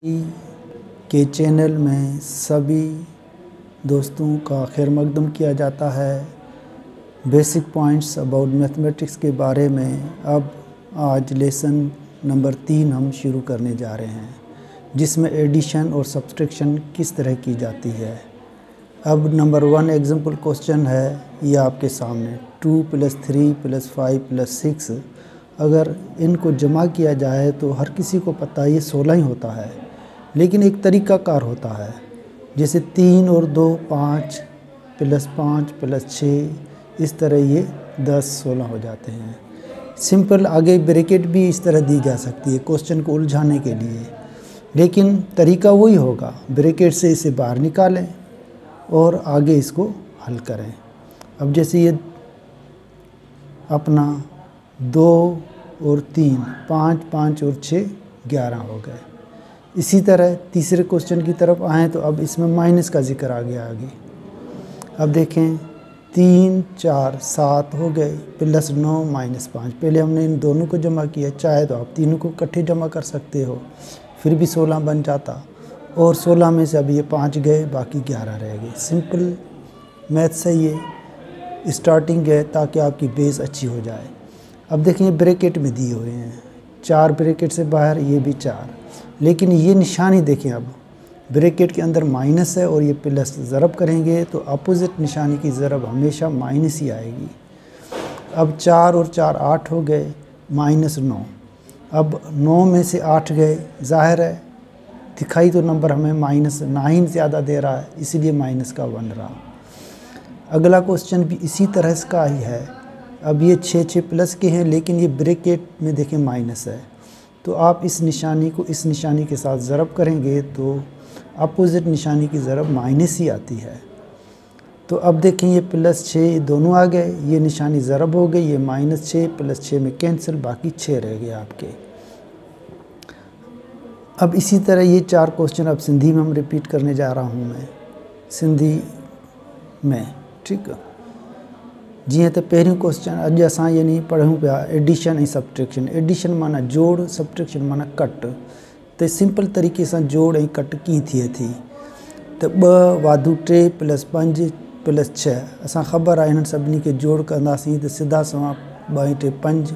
के चैनल में सभी दोस्तों का खैर मकदम किया जाता है। बेसिक पॉइंट्स अबाउट मैथमेटिक्स के बारे में अब आज लेसन नंबर 3 हम शुरू करने जा रहे हैं, जिसमें एडिशन और सब्सट्रैक्शन किस तरह की जाती है। अब नंबर 1 एग्जाम्पल क्वेश्चन है, ये आपके सामने 2 + 3 + 5 + 6। अगर इनको जमा किया जाए तो हर किसी को पता है ये 16 ही होता है, लेकिन एक तरीक़ाकार होता है। जैसे 3 और 2 5 + 5 + 6, इस तरह ये 10 16 हो जाते हैं। सिंपल आगे ब्रैकेट भी इस तरह दी जा सकती है क्वेश्चन को उलझाने के लिए, लेकिन तरीका वही होगा, ब्रैकेट से इसे बाहर निकालें और आगे इसको हल करें। अब जैसे ये अपना 2 और 3 5 5 और 6 11 हो गए। इसी तरह तीसरे क्वेश्चन की तरफ आएँ तो अब इसमें माइनस का जिक्र आ गया आगे। अब देखें 3 4 7 हो गए, +9 -5। पहले हमने इन दोनों को जमा किया, चाहे तो आप तीनों को इकट्ठे जमा कर सकते हो, फिर भी 16 बन जाता। और 16 में से अब ये 5 गए, बाकी 11 रह गए। सिंपल मैथ से ये स्टार्टिंग है ताकि आपकी बेस अच्छी हो जाए। अब देखें ब्रैकेट में दिए हुए हैं, 4 ब्रैकेट से बाहर, ये भी 4, लेकिन ये निशानी देखें। अब ब्रैकेट के अंदर माइनस है और ये प्लस, ज़रब करेंगे तो अपोजिट निशानी की ज़रब हमेशा माइनस ही आएगी। अब 4 और 4 8 हो गए, -9। अब 9 में से 8 गए, ज़ाहिर है दिखाई तो नंबर हमें -9 ज़्यादा दे रहा है, इसीलिए माइनस का 1 रहा। अगला क्वेश्चन भी इसी तरह का ही है। अब ये 6 6 प्लस के हैं, लेकिन ये ब्रैकेट में देखें माइनस है, तो आप इस निशानी को इस निशानी के साथ ज़रब करेंगे तो अपोजिट निशानी की ज़रब माइनस ही आती है। तो अब देखें ये +6 दोनों आ गए, ये निशानी ज़रब हो गई, ये -6 + 6 में कैंसिल, बाकी 6 रह गए आपके। अब इसी तरह ये 4 क्वेश्चन अब सिंधी में हम रिपीट करने जा रहा हूँ मैं, सिंधी में, ठीक है। जीअं त पहिरियों क्वेश्चन अॼु असां यानी पढ़ूं पिया एडिशन ऐं सब्ट्रैक्शन। एडिशन माना जोड़, सब्ट्रैक्शन माना कट। त सिंपल तरीक़े सां जोड़ ऐं कट कीअं थिए थी, त 2 वाधू 3 + 5 + 6, असां ख़बर आहे हिननि सभिनी खे जोड़ कंदासीं त सिधा सवां 2 × 3 = 5,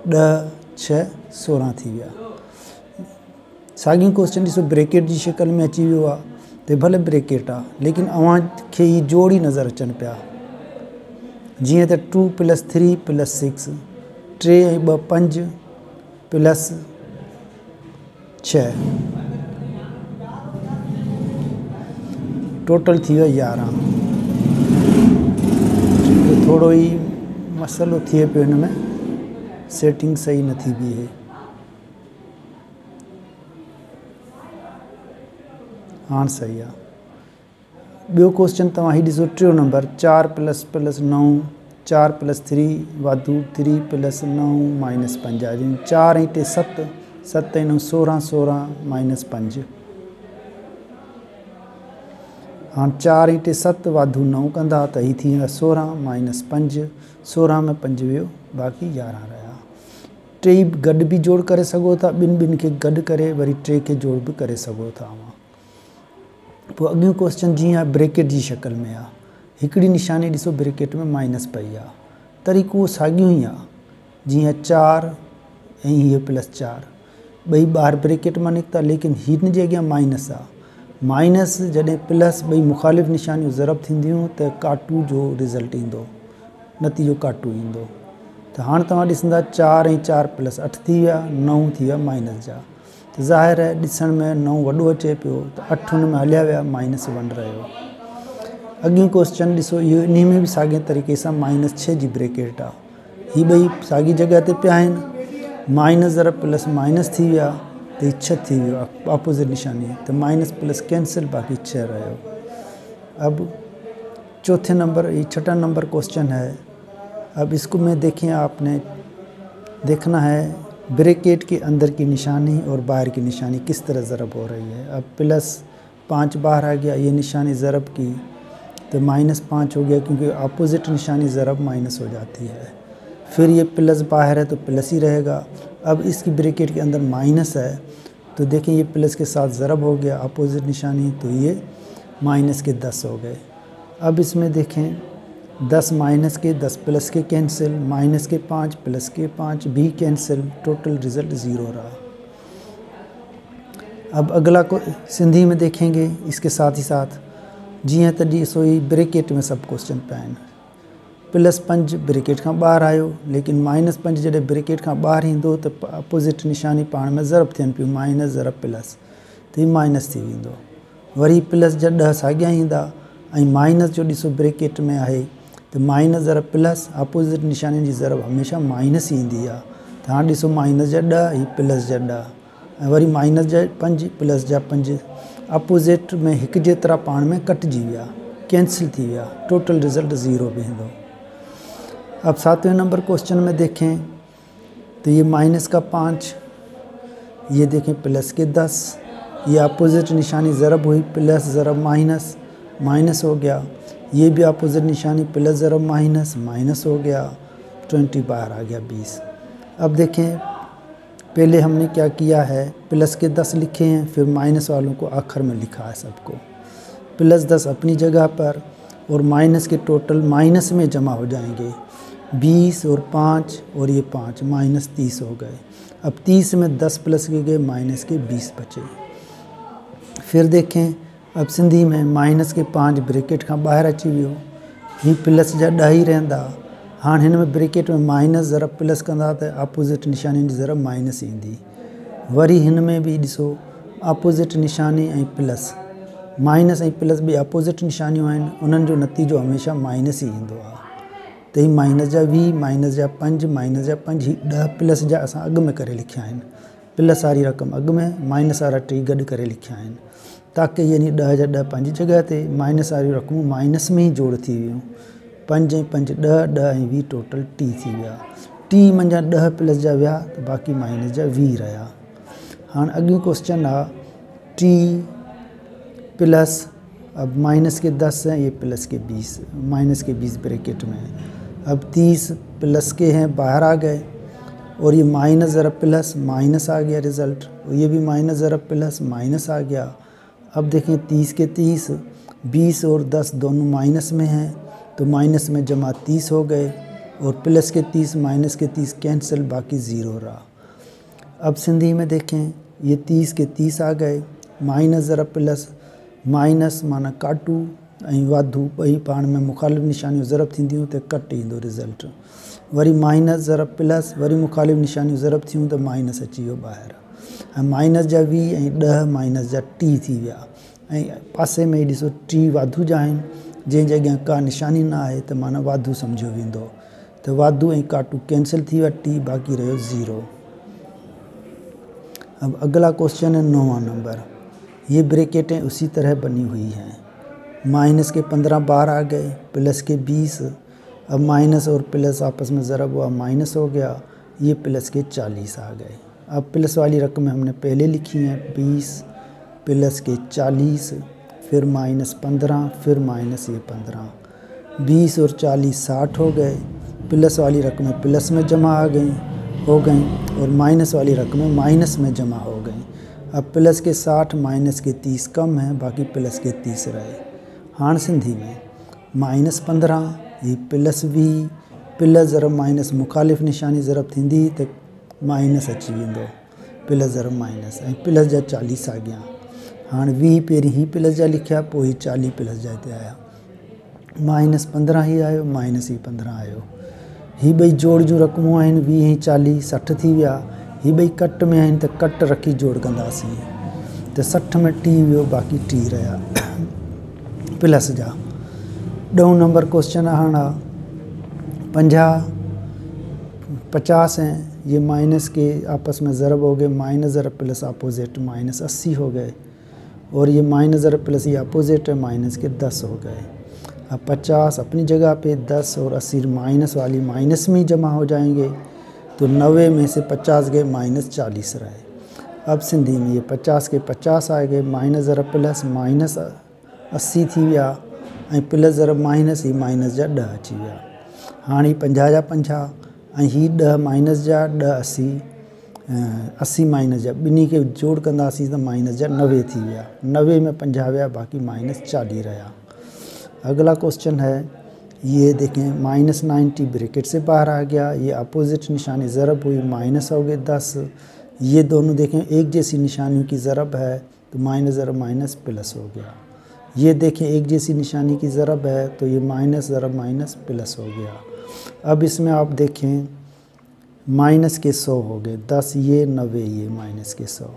10 6 16 थी विया। साॻियो क्वेश्चन ॾिसो ब्रैकेट जी शिकल में अची वियो आहे, त भले ब्रैकेट आहे, लेकिन अव्हां खे ही जोड़ ई नज़र अचनि पिया। जीअं त 2 + 3 + 6, 3 ऐं 2 5 + 6, टोटल थी वियो 11। थोरो ई मसइलो थिए पियो, हिन में सेटिंग सही न थी बीहे। हाणे सही आहे। ॿियो क्वेश्चन तव्हां ही ॾिसो, 3 नंबर 4 + 9, 4 + 3 वाधू 3 + 9 -5। 4 ऐं 3 7, 7 ऐं 9 16, 16 -5। हाँ 4 ऐं 3 7 वाधू 9 कंदा त ही थी 16 -5, 16 में 5 वियो, बाक़ी 11 रहा। 3 गॾु बि जोड़ करे सघो था, ॿिनि खे गॾु करे वरी 3 खे जोड़ बि करे सघो था। पोइ अॻियो क्वेश्चन जीअं आहे ब्रैकेट जी शिकल में आहे, हिकिड़ी निशानी ॾिसो ब्रैकेट में माइनस पई आहे, तरीक़ो साॻियो ई आहे। जीअं 4 ऐं हीअ +4, ॿई ॿाहिरि ब्रैकेट मां निकिता, लेकिन हिन जे अॻियां माइनस आहे। माइनस जॾहिं प्लस ॿई मुख़ालिफ़ निशानियूं ज़रब थींदियूं त काटू जो रिज़ल्ट ईंदो, नतीजो काटू ईंदो। त हाणे तव्हां ॾिसंदा 4 ऐं 4 + 8 थी विया, 9 थी विया माइनस जा। त ज़ाहिर आहे ॾिसण में 9 वॾो अचे पियो, त 8 हुन में हलिया विया, -1 रहियो। अॻियो क्वेश्चन ॾिसो, इहो इन में बि साॻिए तरीक़े सां -6 जी ब्रैकेट आहे, हीअ ॿई साॻी जॻह ते पिया आहिनि। माइनस ज़रब प्लस माइनस थी विया, त हीअ 6 थी वियो अपोजिट निशानी, त माइनस प्लस कैंसिल, बाक़ी 6 रहियो। अब चौथे नंबर, ये 6 नंबर क्वेश्चन है। अब इसको में देखें, आपने देखना है ब्रैकेट के अंदर की निशानी और बाहर की निशानी किस तरह ज़रब हो रही है। अब +5 बाहर आ गया, ये निशानी ज़रब की तो -5 हो गया, क्योंकि अपोजिट निशानी ज़रब माइनस हो जाती है। फिर ये प्लस बाहर है तो प्लस ही रहेगा। अब इसकी ब्रैकेट के अंदर माइनस है तो देखें ये प्लस के साथ ज़रब हो गया, अपोजिट निशानी, तो ये माइनस के 10 हो गए। अब इसमें देखें 10 माइनस के 10 प्लस के कैंसिल, माइनस के 5 प्लस के 5 भी कैंसिल, टोटल रिज़ल्ट 0 रहा। अब अगला को सिंधी में देखेंगे इसके साथ ही साथ, जी तॾहिं सोई ब्रेकेट में सब क्वेश्चन पिया आहिनि। +5 ब्रेकेट खां ॿाहिरि आयो, लेकिन -5 जॾहिं ब्रेकेट खां ॿाहिरि ईंदो त अपोजिट निशानी पाण में ज़रब थियनि पियूं, माइनस ज़रब प्लस, त हीउ माइनस थी वेंदो। वरी प्लस जा 10 साॻिया ईंदा ऐं माइनस जो ॾिसो ब्रेकेट में आहे त माइनस ज़रब प्लस, अपोजिट निशानी जी ज़रब हमेशह माइनस ई ईंदी आहे। त हाणे ॾिसो माइनस जा 10, हीउ प्लस जा 10, ऐं वरी माइनस जा 5 प्लस जा 5, अपोजिट में हिकु जेतिरा पाण में कटिजी विया, कैंसिल थी विया, टोटल रिज़ल्ट 0 वेंदो। अब 7वें नंबर क्वेश्चन में देखें तो ये माइनस का 5, ये देखें प्लस के 10, ये अपोजिट निशानी ज़रब हुई, प्लस ज़रब माइनस, माइनस हो गया। ये भी अपोजिट निशानी प्लस ज़रब माइनस, माइनस हो गया, 20 बाहर आ गया 20। अब देखें पहले हमने क्या किया है, प्लस के 10 लिखे हैं, फिर माइनस वालों को आखिर में लिखा है सबको। प्लस 10 अपनी जगह पर और माइनस के टोटल माइनस में जमा हो जाएंगे, 20 और 5 और ये 5, माइनस 30 हो गए। अब 30 में 10 प्लस के गए, माइनस के 20 बचे। फिर देखें अब सिंधी में माइनस के 5 ब्रेकेट खां ॿाहिरि अची वियो, ही प्लस जा 10 ई रहंदा। हाँ हिन में ब्रेकेट में माइनस ज़रब प्लस कंदा त अपोजिट निशानी जी ज़रब माइनस ईंदी। वरी हिन में भी ॾिसो अपोजिट निशानी ऐं प्लस, माइनस ऐं प्लस बि अपोजिट निशानियूं आहिनि, उन्हनि जो नतीजो हमेशह माइनस ई ईंदो आहे। त ही माइनस जा 20, माइनस जा 5, माइनस जा 5, ही 10 प्लस जा असां अॻु में करे लिखिया आहिनि। प्लस वारी रक़म अॻु में, माइनस वारा 3 गॾु करे लिखिया आहिनि, ताकी यानी 10 जा 10 पंहिंजी जॻह ते, माइनस वारी रक़मूं माइनस में ई जोड़ थी वियूं। 5 ऐं 5 10, 10 ऐं 20 टोटल 30 थी विया। 30 मंझां 10 प्लस जा विया त बाक़ी माइनस जा 20 रहिया। हाणे अॻियो क्वेश्चन आहे 30 प्लस, अब माइनस के 10 हैं, ये प्लस के 20, माइनस के 20 ब्रैकेट में। अब 30 प्लस के हैं, बाहर आ गए, और ये माइनस ज़रब प्लस, माइनस आ गया रिज़ल्ट, और ये भी माइनस ज़रब प्लस, माइनस आ गया। अब देखें 30 के 30, 20 और 10 दोनों माइनस में हैं, तो माइनस में जमा 30 हो गए, और प्लस के 30 माइनस के 30 कैंसिल, बाकी 0 रहा। अब सिंधी में देखें ये 30 के 30 आ गए, माइनस ज़रब प्लस, माइनस माना काटू ऐं वाधू ॿई पाण में मुखालिफ़ निशानियूं ज़रब थींदियूं त कट ईंदो रिज़ल्ट। वरी माइनस ज़रब प्लस, वरी मुखालिफ़ निशानियूं ज़रब थियूं त माइनस अची वियो ॿाहिरि, ऐं माइनस जा 20 ऐं 10 माइनस जा 30 थी विया। ऐं पासे में ॾिसो 30 वाधू जा आहिनि, जंहिंजे अॻियां का निशानी न आहे त माना वाधू सम्झियो वेंदो, त वाधू ऐं काटू कैंसिल थी विया, 30 बाक़ी रहियो 0। अब अगला क्वेश्चन है 9वां नंबर। ये ब्रैकेटें उसी तरह बनी हुई हैं। माइनस के 15 बाहर आ गए, प्लस के 20, अब माइनस और प्लस आपस में ज़रब हुआ, माइनस हो गया, ये प्लस के 40 आ गए। अब प्लस वाली रकमें हमने पहले लिखी हैं, 20 प्लस के 40, फिर माइनस 15, फिर माइनस ये 15, 20 और 40 60 हो गए। प्लस वाली रकमें प्लस में जमा हो गई और माइनस वाली रकमें माइनस में जमा हो गई। अब प्लस के 60 माइनस के 30 कम है, बाकी प्लस के 30 रहे। हाण सिंधी में माइनस 15, ये प्लस 20, प्लस ज़रब माइनस मुखालिफ़ निशानी ज़रब थींदी त माइनस अची वेंदो, प्लस ज़रब माइनस, ऐं प्लस जा 40 साॻिया। हाणे 20 पहिरीं ही प्लस जा लिखिया, पोइ 40 प्लस जा हिते आया, माइनस 15 ही आयो, माइनस ही 15 आयो। ही ॿई जोड़ जूं रक़मूं आहिनि, 20 ऐं 40 60 थी विया। ही ॿई कट में आहिनि त कट रखी जोड़ कंदासीं, त 60 में टी वियो, बाक़ी टी रहिया प्लस जा। 10 नंबर क्वेश्चन हाणे 50 हैं, ये माइनस के आपस में ज़रब हो गए, माइनस ज़रब प्लस अपोजिट, माइनस 80 हो गए, और ये माइनस ज़रब प्लस ये अपोजिट है, माइनस के 10 हो गए। अब 50 अपनी जगह पे, 10 और 80 माइनस वाली माइनस में ही जमा हो जाएंगे, तो 90 में से 50 गए, माइनस 40 रहे। अब सिंधी में ये 50 के 50 आ गए, माइनस ज़रब प्लस माइनस 80 थी विया, ऐं प्लस ज़रब माइनस ही माइनस जा 10 अची विया। हाणे 50 जा 50 ऐं ही 10 माइनस जा 10 80, 80 माइनस जा ॿिन्ही खे जोड़ कंदासीं त माइनस जा 90 थी विया। 90 में 50 विया, बाक़ी माइनस 40 रहा। अगला क्वेश्चन है, ये देखें -90 ब्रैकेट से बाहर आ गया, ये अपोजिट निशानी ज़रब हुई, माइनस हो गए 10। ये दोनों देखें एक जैसी निशानियों की ज़रब है तो माइनस ज़रब माइनस प्लस हो गया। ये देखें एक जैसी निशानी की ज़रब है तो ये माइनस ज़रब माइनस प्लस हो गया। अब इसमें आप देखें माइनस के 100 हो गए, 10 ये 90 ये माइनस के 100,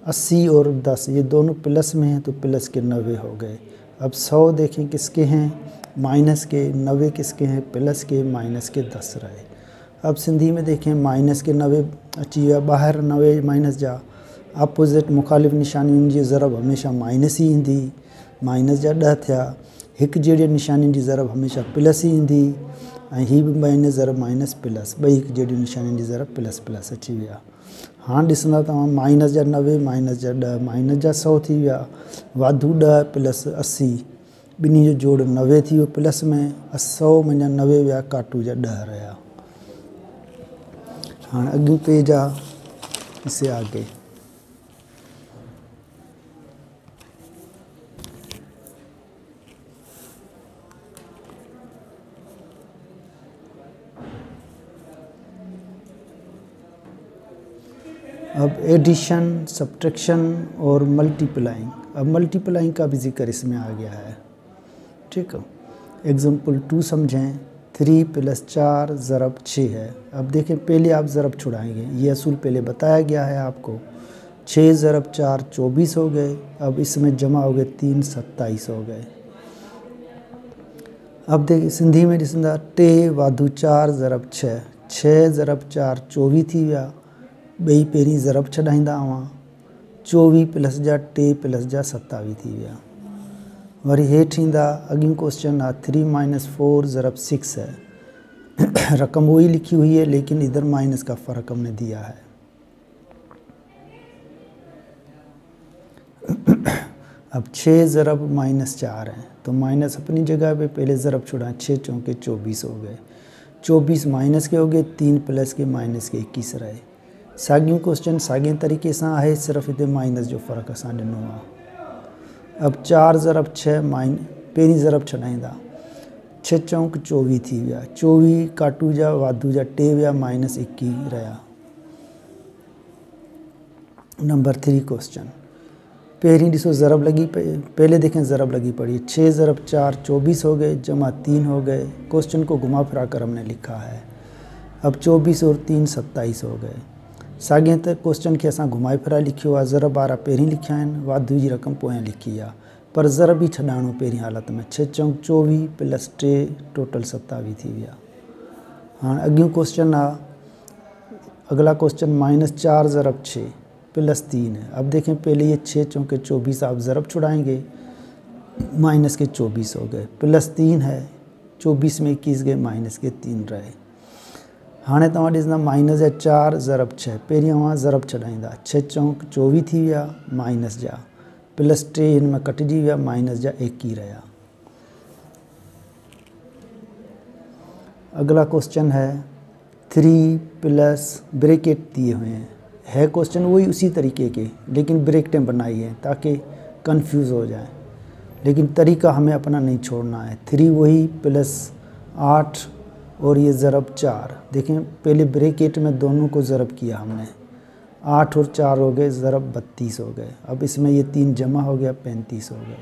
80 और 10 ये दोनों प्लस में हैं तो प्लस के 90 हो गए। अब 100 देखें किसके हैं, माइनस के, 90 किसके हैं, प्लस के, माइनस के 10 रहे। अब सिंधी में देखें माइनस के 90 अची विया ॿाहिरि, 90 माइनस जा अपोजिट मुखालिफ़ निशानियुनि जी ज़रब हमेशह माइनस ही ईंदी, माइनस जा 10 थिया। हिकु जहिड़ी निशानियुनि जी ज़रब हमेशह प्लस ही ईंदी ऐं हीअ बि माइनस ज़रब माइनस प्लस, ॿई हिकु जहिड़ी निशानियुनि जी ज़रब प्लस प्लस अची विया। हाणे ॾिसंदा तव्हां माइनस जा 90 माइनस जा 10 माइनस जा 100 थी विया, वाधू 10 प्लस 80, ॿिन्ही जो जोड़ 90 थी वियो प्लस में, 100 में 90 विया, काटू जा 10 रहा। हाँ अगली पेज आ, इससे आगे अब एडिशन, सब्ट्रैक्शन और मल्टीप्लाइंग। अब मल्टीप्लाइंग का भी जिक्र इसमें आ गया है, ठीक है। एग्जाम्पल 2 समझें, 3 + 4 ज़रब 6 है। अब देखें पहले आप ज़रब छुड़ाएंगे, ये असूल पहले बताया गया है आपको। 6 ज़रब 4 24 हो गए, अब इसमें जमा हो गए 3 27 हो गए। अब देखिए सिंधी में ॾिसंदा, 2 वाधू 4 ज़रब 6, 6 ज़रब 4 24 थी विया, ॿई पहिरीं ज़रब छॾाईंदा हुआ, 24 प्लस जा 2 प्लस जा 27 थी विया। वरी हेठि ईंदा, अॻियूं क्वेश्चन आहे 3 - 4 ज़रब 6 है। रकम वही लिखी हुई है लेकिन इधर माइनस का फ़र्क हमने दिया है। अब 6 ज़रब -4 है तो माइनस अपनी जगह पे, पहले ज़रब छुड़ाएं, 6 चौके 24 हो गए, 24 माइनस के हो गए, 3 प्लस के माइनस के 21 रहे। साॻियूं क्वेश्चन साॻिए तरीक़े सां आहे, सिर्फ़ु हिते माइनस जो फ़र्क़ु असां ॾिनो आहे। अब 4 ज़रब 6 पहिरीं ज़रब छॾाईंदा, 6 चौक 24 थी विया, 24 काटू जा वाधू जा 2 विया, माइनस 21 रहा। नंबर 3 क्वेश्चन, पहिरीं ॾिसो ज़रब लगी पहले देखें ज़रब लगी पड़ी, 6 ज़रब 4 24 हो गए, जमा 3 हो गए। क्वेश्चन को घुमा फिरा कर हमने लिखा है। अब 24 और 3 27 हो गए। साॻिए त क्वेश्चन के असां घुमाए फिराए लिखियो आहे, ज़रब वारा पहिरीं लिखिया आहिनि, वाधू जी रक़म पोयां लिखी आहे, पर ज़रब ही छॾाइणो पहिरीं हालत में। 6 चौक 24 प्लस 3 टोटल 27 थी विया। हाँ अॻियूं क्वेश्चन आहे, अगला क्वेश्चन -4 ज़रब 6 प्लस 3 है। अब देखें पहले ये 6 चौके 24 आप ज़रब छुड़ाएंगे, माइनस के 24 हो गए, प्लस 3 है, 24 में 21 गए, माइनस के 3 रहे। हाणे तव्हां ॾिसंदा -4 ज़रब 6, पहिरीं अवां ज़रब छॾाईंदा, 6 चौक 24 थी विया, माइनस जा, प्लस 3 हिन में कटिजी विया, माइनस जा 21 रहा। अगला क्वेश्चन है 3 प्लस ब्रैकेट दिए हुए हैं, है क्वेश्चन वही उसी तरीके के, लेकिन ब्रैकेटें बनाई हैं ताकि कंफ्यूज हो जाए, लेकिन तरीका हमें अपना नहीं छोड़ना है। 3 वही प्लस 8 और ये ज़रब 4, देखें पहले ब्रैकेट में दोनों को ज़रब किया हमने, 8 और 4 हो गए, ज़रब 32 हो गए। अब इसमें ये 3 जमा हो गया, 35 हो गए।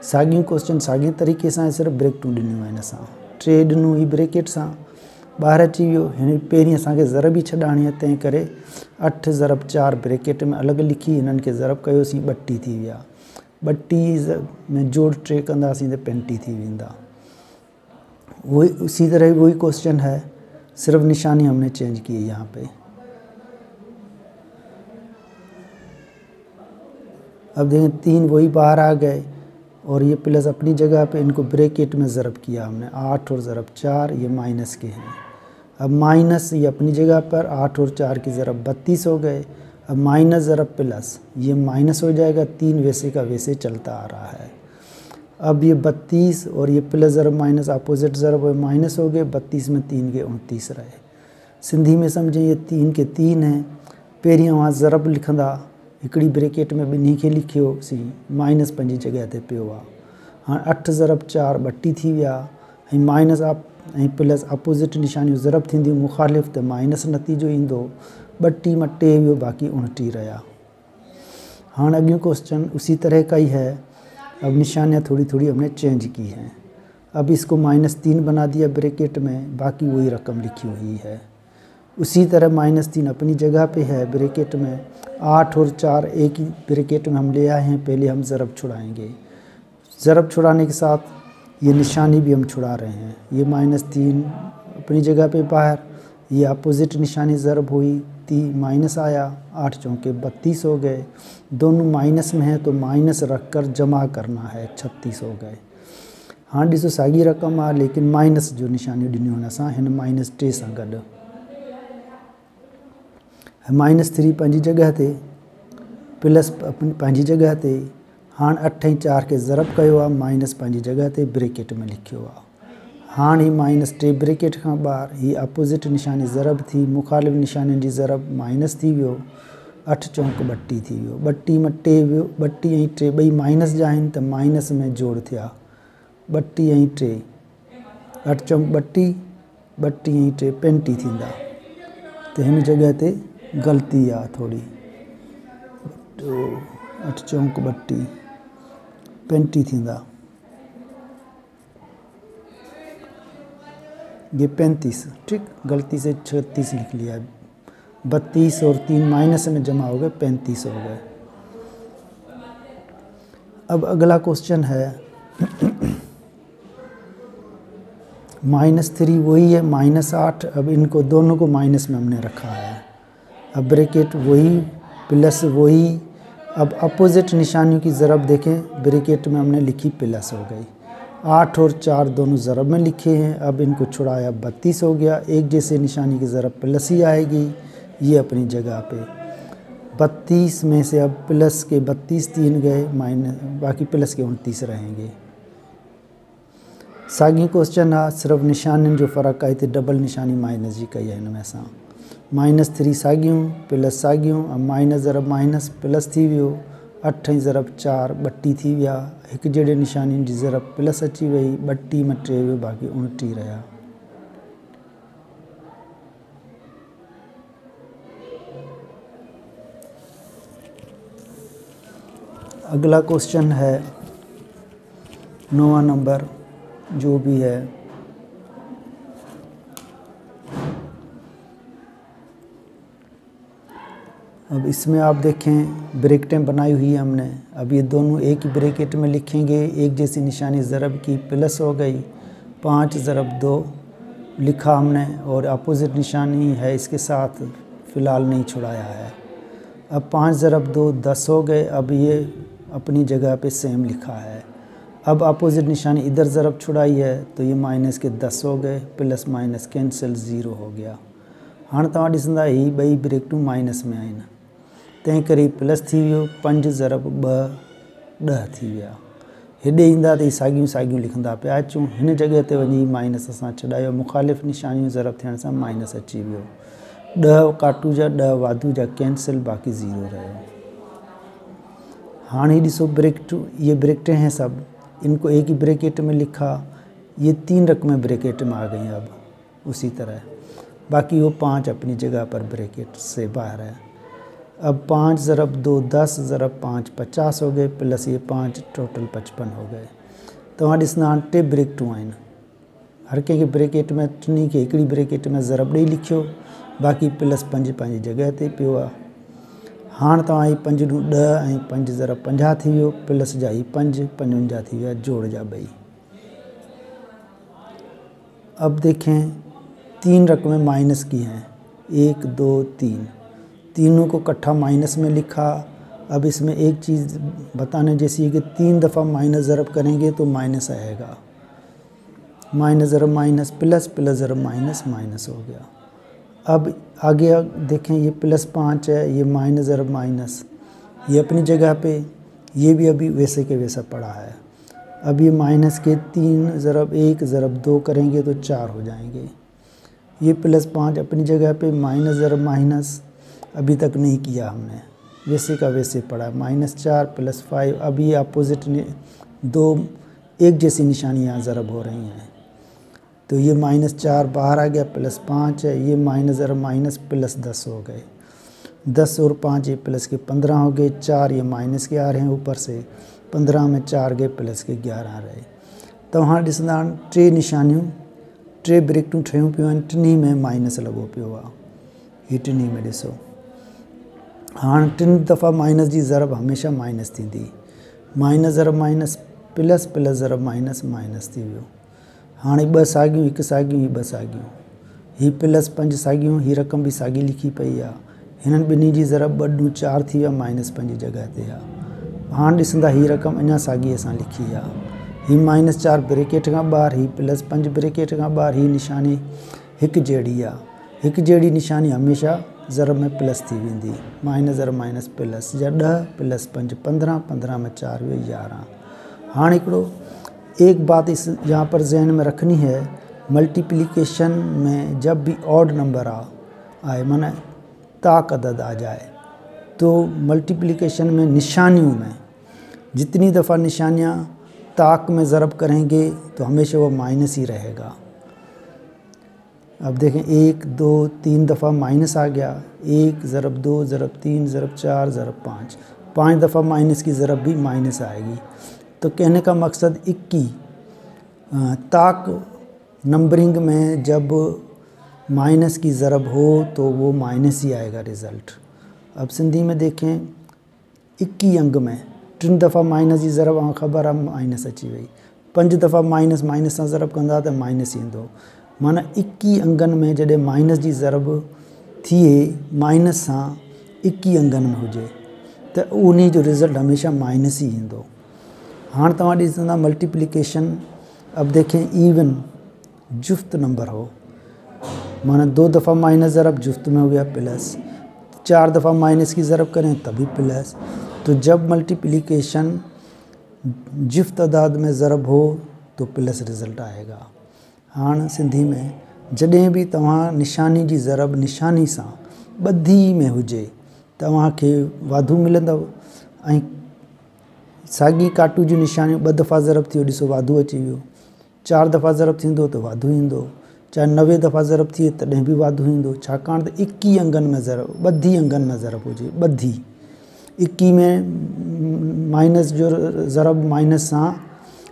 साॻियूं क्वेश्चन साॻिए तरीक़े सां सिर्फ़ु ब्रैकेटूं ॾिनियूं आहिनि असां, 3 ॾिनूं ही ब्रैकेट सां ॿाहिरि अची वियो। हिन पहिरीं असांखे ज़रब ई छॾाइणी आहे, तंहिं करे 8 ज़रब 4 ब्रैकेट में अलॻि लिखी, हिननि खे ज़रब कयोसीं, 32 थी विया। 32 में जोड़ 3 कंदासीं त 35 थी वेंदा। वही उसी तरह वही क्वेश्चन है, सिर्फ निशानी हमने चेंज की है यहाँ पे। अब देखें 3 वही बाहर आ गए और ये प्लस अपनी जगह पे, इनको ब्रैकेट में ज़रब किया हमने, 8 और ज़रब 4 ये माइनस के हैं। अब माइनस ये अपनी जगह पर, 8 और 4 की ज़रब 32 हो गए। अब माइनस ज़रब प्लस, ये माइनस हो जाएगा, 3 वैसे का वैसे चलता आ रहा है। अब ये 32 और ये प्लस ज़रब माइनस अपोजिट ज़रब माइनस हो गए, 32 में 3 के 29 रहे। सिंधी में समझें ये 3 के 3 हैं, पहिरीं अवां ज़रब लिखंदा, हिकिड़ी ब्रेकेट में ॿिन्ही खे लिखियोसीं, माइनस पंहिंजी जॻह ते पियो आहे। हाणे 8 ज़रब 4 32 थी विया, ऐं माइनस ऐं प्लस अपोज़िट निशानियूं ज़रब थींदियूं मुखालिफ़ त माइनस नतीजो ईंदो। 32 में 2 वियो, बाक़ी 29 रहा। हाँ, अगली क्वेश्चन उसी तरह का ही है। अब निशानियाँ थोड़ी थोड़ी हमने चेंज की हैं। अब इसको -3 बना दिया ब्रैकेट में, बाकी वही रकम लिखी हुई है। उसी तरह -3 अपनी जगह पे है ब्रैकेट में। 8 और 4 एक ही ब्रैकेट में हम ले आए हैं। पहले हम ज़रब छुड़ाएंगे। ज़रब छुड़ाने के साथ ये निशानी भी हम छुड़ा रहे हैं। ये -3 अपनी जगह पे बाहर, ये अपोज़िट निशानी ज़रब हुई, माइनस आया, 8 चौके 32 हो गए। दोनों माइनस में है तो माइनस रख कर जमा करना है, 36 हो गए। हाँ, ॾिसो साॻी रक़म आहे, लेकिन माइनस जो निशानी ॾिनियूं हुन सां, हिन -2 सां गॾु। -3 पंहिंजी जॻह ते, प्लस पंहिंजी जॻह ते। हाणे 8 ऐं 4 खे ज़रब कयो आहे, माइनस पंहिंजी जॻह ते ब्रैकेट में लिखियो आहे। हाणे -2 ब्रैकेट खां ॿाहिरि ही अपोज़िट निशानी ज़रब थी, मुखालिफ़ निशानियुनि जी ज़रब माइनस थी वियो। 8 चौक 32 थी वियो। 32 में 2 वियो। 32 ऐं 3 ॿई माइनस जा आहिनि त माइनस में जोड़ थिया। 32 ऐं 3 8 चौक 32, 32 ऐं 3 35 थींदा। त हिन जॻह ते ग़लती आहे थोरी। 8 चौक 32 35 थींदा। ये 35, ठीक, गलती से 36 लिख लिया। 32 और 3 माइनस में जमा हो गए, 35 हो गए। अब अगला क्वेश्चन है -3 वही है, -8। अब इनको दोनों को माइनस में हमने रखा है। अब ब्रैकेट वही, प्लस वही। अब अपोज़िट निशानियों की ज़रब देखें, ब्रैकेट में हमने लिखी प्लस हो गई। 8 और 4 दोनों ज़रब में लिखे हैं। अब इनको छुड़ाया, 32 हो गया। एक जैसे निशानी की ज़रब प्लस ही आएगी, ये अपनी जगह पे। 32 में से अब प्लस के 32 3 गए, माइनस बाकी प्लस के 29 रहेंगे। साॻी क्वेश्चन आहे, सिर्फ़ु निशानियुनि जो फ़र्क़ु आहे। हिते डबल निशानी माइनस जी कई आहे हिन में असां। -3 साॻियूं, प्लस साॻियूं, माइनस ज़रब माइनस प्लस थी वियो। 8 ऐं ज़रब 4 32 थी विया। हिकु जहिड़े निशानियुनि जी ज़रब प्लस अची वई। 32 में 3 वियो, बाक़ी 29 रहा। अगला क्वेश्चन है 9वां नंबर, जो भी है। अब इसमें आप देखें, ब्रैकेटें बनाई हुई है हमने। अब ये दोनों एक ही ब्रैकेट में लिखेंगे। एक जैसी निशानी ज़रब की प्लस हो गई। 5 ज़रब 2 लिखा हमने, और अपोज़िट निशानी है इसके साथ, फ़िलहाल नहीं छुड़ाया है। अब 5 ज़रब 2 10 हो गए। अब ये अपनी जगह पे सेम लिखा है। अब अपोज़िट निशानी इधर ज़रब छुड़ाई है तो ये माइनस के 10 हो गए। प्लस माइनस कैंसिल, 0 हो गया। हाँ, तव्हां ॾिसंदा ही ॿई ब्रैकेटूं माइनस में आहिनि, तंहिं करे प्लस थी वियो। 5 ज़रब 2 10 थी विया। हेॾे ईंदा त ही साॻियूं साॻियूं लिखंदा पिया अचूं। हिन जॻह ते वञी माइनस असां छॾायो, मुखालिफ़ निशानियूं ज़रब थियण सां माइनस अची वियो। 10 काटू जा 10 वाधू जा कैंसिल, बाक़ी 0 रहियो। हाँ, ॾिसो ब्रैकेटूं, ये ब्रैकेटें हैं सब, इनको एक ही ब्रैकेट में लिखा। ये 3 रकमें ब्रैकेट में आ गई अब उसी तरह, बाकी वो 5 अपनी जगह पर ब्रैकेट से बाहर है। अब 5 ज़रब 2 10 ज़रब 5 50 हो गए, प्लस ये 5 टोटल 55 हो गए। तव्हां ॾिसंदा हाणे 2 ब्रैकेटूं आहिनि। हर कंहिंखे ब्रैकेट में टिनी खे हिकिड़ी ब्रैकेट में ज़रब ॾेई लिखियो, बाक़ी प्लस 5 पंहिंजी जॻह ते पियो आहे। हाणे तव्हां ही 5 ॾूं 10 ऐं 5 ज़रब 50 थी वियो। प्लस जा ही 5 55 थी विया, जोड़ जा ॿई। अब देखें, 3 रकमें माइनस की हैं, 1 2 3, तीनों को इकट्ठा माइनस में लिखा। अब इसमें एक चीज़ बताने जैसी है कि 3 दफ़ा माइनस ज़रब करेंगे तो माइनस आएगा। माइनस ज़रब माइनस प्लस, प्लस ज़रब माइनस माइनस हो गया। अब आगे देखें, ये प्लस 5 है, ये माइनस ज़रब माइनस, ये अपनी जगह पे, ये भी अभी वैसे के वैसा पड़ा है। अब ये माइनस के 3 ज़रब 1 ज़रब 2 करेंगे तो 4 हो जाएंगे। ये प्लस 5 अपनी जगह पे, माइनस ज़रब माइनस, अभी तक नहीं किया हमने, वैसे का वैसे पढ़ा। -4 + 5, अब ये अपोजिट दो एक जैसी निशानियाँ ज़रब हो रही हैं, तो ये -4 बाहर आ गया, +5 है, ये माइनस ज़रा माइनस +10 हो गए, 10 और 5 ये प्लस के 15 हो गए, 4 ये माइनस के आ रहे हैं ऊपर से, 15 में 4 गए प्लस के 11 रहे। तो हाँ ॾिसंदा टे निशानियूं, टे ब्रैकेटूं ठहियूं पियूं आहिनि, टिनी में माइनस लॻो पियो आहे, हीअ टिनी में ॾिसो। हाँ 3 दफ़ा माइनस जी ज़रब हमेशह माइनस थींदी, माइनस ज़रब माइनस प्लस, प्लस ज़रब माइनस माइनस थी वियो। हाणे 2 साॻियूं, 1 साॻियूं, ही 2 साॻियूं, ही +5 साॻियूं, ही रक़म बि साॻी लिखी पई आहे। हिननि ॿिन्ही जी ज़रब 2 × 4 थी विया, -5 जॻह ते आहे। हाणे ॾिसंदा हीअ रक़म अञा साॻी असां लिखी आहे, ही -4 ब्रैकेट खां ॿाहिरि, ही +5 ब्रैकेट खां ॿाहिरि, ही निशानी हिकु जहिड़ी आहे। हिकु जहिड़ी निशानी हमेशह ज़रब में प्लस थी वेंदी, माइनस ज़रब माइनस प्लस, या 10 + 5 15, 15 में 4 हुए 11। हाँ हिकिड़ो एक बात इस यहाँ पर जहन में रखनी है, मल्टीप्लिकेशन में जब भी ऑड नंबर आए, माना ताक अदद आ जाए, तो मल्टीप्लिकेशन में निशानियों में जितनी दफ़ा निशानियाँ ताक में ज़रब करेंगे तो हमेशा वो माइनस ही रहेगा। अब देखें 1 2 3 दफ़ा माइनस आ गया, 1 ज़रब 2 ज़रब 3 ज़रब 4 ज़रब 5, 5 दफ़ा माइनस की ज़रब भी माइनस आएगी। तो कहने का मकसद 21 ताक नंबरिंग में जब माइनस की ज़रब हो तो वो माइनस ही आएगा रिज़ल्ट। अब सिंधी में देखें 21 अंग में 3 दफ़ा माइनस जी ज़रब ऐं ख़बर आहे माइनस अची वई, 5 दफ़ा माइनस माइनस सां ज़रब कंदा त माइनस ईंदो, माना 21 अंगनि में जॾहिं माइनस जी ज़रब थिए माइनस सां 21 अंगनि में हुजे त उन जो रिज़ल्ट हमेशह माइनस ही ईंदो। हाँ तव्हां ॾिसंदा मल्टीप्लिकेशन, अब देखें इवन जुफ्त नंबर हो, माना 2 दफ़ा माइनस ज़रब जुफ्त में हो गया प्लस, 4 दफ़ा माइनस की ज़रब करें तभी प्लस। तो जब मल्टीप्लिकेशन जुफ्त तादाद में ज़रब हो तो प्लस रिज़ल्ट आएगा। हाँ सिंधी में जॾहिं भी तव्हां निशानी जी ज़रब निशानी सां ॿधी में हुजे तव्हांखे वाधू मिलंदव, ऐं साॻी काटू जी निशानियूं 2 दफ़ा ज़रब थियो ॾिसो वाधू अची वियो, 4 दफ़ा ज़रब थींदो त वाधू ईंदो, चाहे 90 दफ़ा ज़रब थिए तॾहिं बि वाधू ईंदो, छाकाणि त 21 अंगनि में ज़रब, ॿधी अंगनि में ज़रब हुजे, ॿधी 21 में माइनस जो ज़रब माइनस सां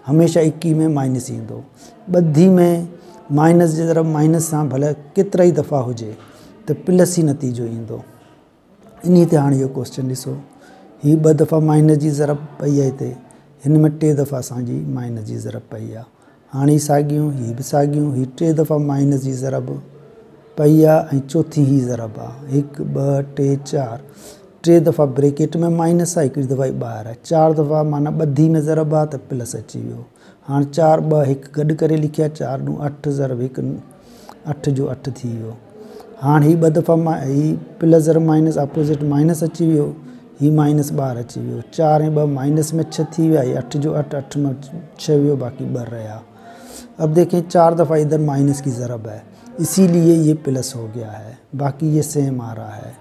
हमेशह 21 में माइनस ईंदो, ॿधी में माइनस जे ज़रब माइनस सां भले केतिरा ई दफ़ा हुजे त प्लस ई नतीजो ईंदो। इन ते हाणे इहो क्वेश्चन ॾिसो, ही 2 दफ़ा माइनस जी ज़रब पई आहे हिते, हिन में 3 दफ़ा असांजी माइनस जी ज़रब पई आहे। हाणे साॻियूं, ही बि साॻियूं, ही 3 दफ़ा माइनस जी ज़रब पई आहे ऐं चौथी ही ज़रब आहे, 1 2 3 4, 3 दफ़ा ब्रैकेट में माइनस आहे, 1 दफ़ा ई ॿाहिरि आहे, 4 दफ़ा माना ॿधी में ज़रब आहे त प्लस अची वियो। हाँ 4 2 1 गॾु करे लिखिया, 4 × 8 ज़रब 1 8 जो 8 थी वियो। हाँ ही 2 दफ़ा ही प्लस ज़रब माइनस अपोजिट माइनस अची वियो, ही माइनस ॿाहिरि अची वियो, 4 ऐं 2 माइनस में 6 थी विया, ये 8 जो 8, 8 में 6 वियो, बाकी 2 रहा। अब देखें 4 दफ़ा इधर माइनस की ज़रब है, इसीलिए ये प्लस हो गया है, बाकी ये सेम आ रहा है।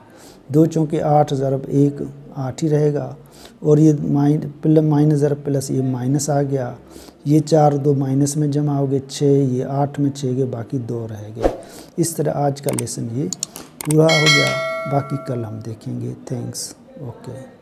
2 चौके 8 ज़रब 1 8 ही रहेगा, और ये माइनस ज़रब प्लस ये माइनस आ गया, ये 4 2 माइनस में जमा हो गए 6, ये 8 में 6 गए, बाकी 2 रह गए। इस तरह आज का लेसन ये पूरा हो गया, बाकी कल हम देखेंगे। Thanks, okay.